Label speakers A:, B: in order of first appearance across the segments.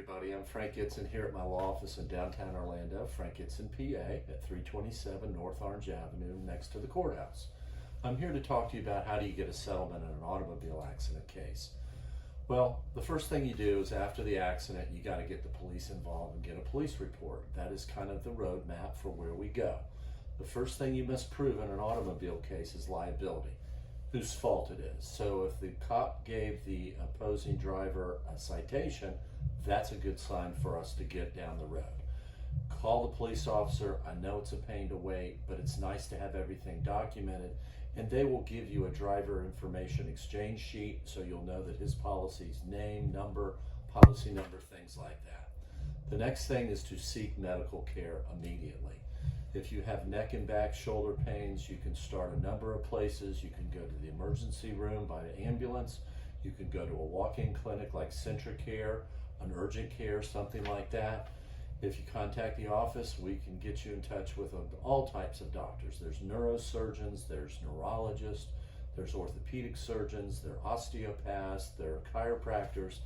A: everybody. I'm Frank Eidson here at my law office in downtown Orlando, Frank Eidson, PA, at 327 North Orange Avenue, next to the courthouse. I'm here to talk to you about how do you get a settlement in an automobile accident case. Well, the first thing you do is after the accident, you got to get the police involved and get a police report. That is kind of the roadmap for where we go. The first thing you must prove in an automobile case is liability, whose fault it is. So if the cop gave the opposing driver a citation, that's a good sign for us to get down the road. Call the police officer. I know it's a pain to wait, but it's nice to have everything documented, and they will give you a driver information exchange sheet so you'll know that his policy's name, number, policy number, things like that. The next thing is to seek medical care immediately. If you have neck and back shoulder pains, you can start a number of places. You can go to the emergency room by ambulance. You can go to a walk-in clinic like Centricare, an urgent care, something like that. If you contact the office, we can get you in touch with all types of doctors. There's neurosurgeons, there's neurologists, there's orthopedic surgeons, there are osteopaths, there are chiropractors.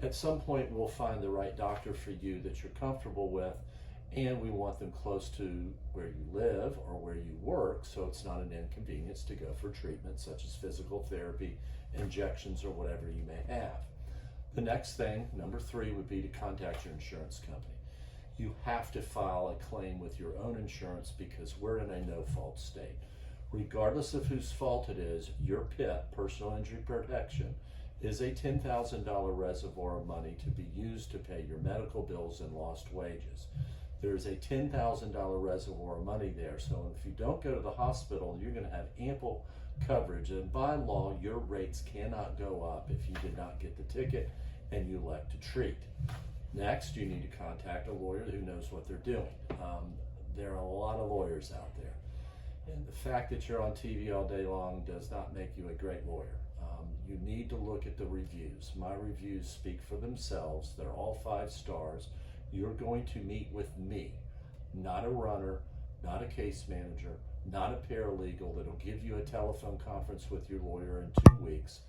A: At some point, we'll find the right doctor for you that you're comfortable with, and we want them close to where you live or where you work, so it's not an inconvenience to go for treatment such as physical therapy, injections, or whatever you may have. The next thing, number 3, would be to contact your insurance company. You have to file a claim with your own insurance because we're in a no-fault state. Regardless of whose fault it is, your PIP, personal injury protection, is a $10,000 reservoir of money to be used to pay your medical bills and lost wages. There's a $10,000 reservoir of money there, so if you don't go to the hospital, you're going to have ample coverage, and by law, your rates cannot go up if you did not get the ticket and you elect to treat. Next, you need to contact a lawyer who knows what they're doing. There are a lot of lawyers out there, and the fact that you're on TV all day long does not make you a great lawyer. You need to look at the reviews. My reviews speak for themselves. They're all 5 stars. You're going to meet with me, not a runner, not a case manager, not a paralegal that'll give you a telephone conference with your lawyer in 2 weeks.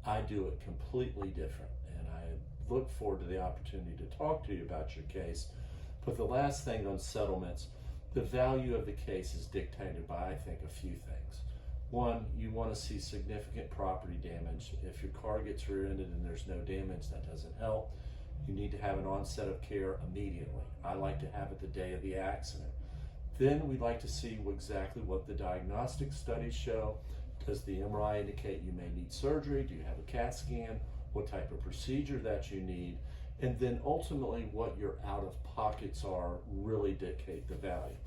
A: I do it completely different, and I look forward to the opportunity to talk to you about your case. But the last thing on settlements, the value of the case is dictated by, I think, a few things. One, you want to see significant property damage. If your car gets rear-ended and there's no damage, that doesn't help. You need to have an onset of care immediately. I like to have it the day of the accident. Then we'd like to see exactly what the diagnostic studies show. Does the MRI indicate you may need surgery? Do you have a CAT scan? What type of procedure that you need? And then ultimately what your out-of-pockets are really dictate the value.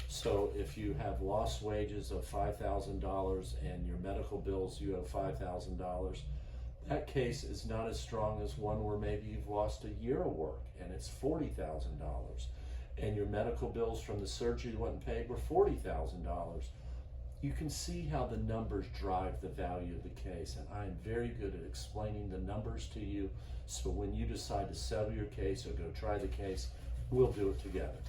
A: So if you have lost wages of $5,000 and your medical bills you owe $5,000, that case is not as strong as one where maybe you've lost a year of work and it's $40,000 and your medical bills from the surgery you wasn't paid were $40,000. You can see how the numbers drive the value of the case, and I am very good at explaining the numbers to you, so when you decide to settle your case or go try the case, we'll do it together.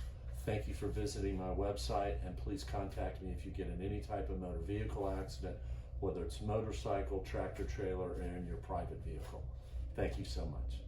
A: Thank you for visiting my website, and please contact me if you get in any type of motor vehicle accident, whether it's motorcycle, tractor trailer, or in your private vehicle. Thank you so much.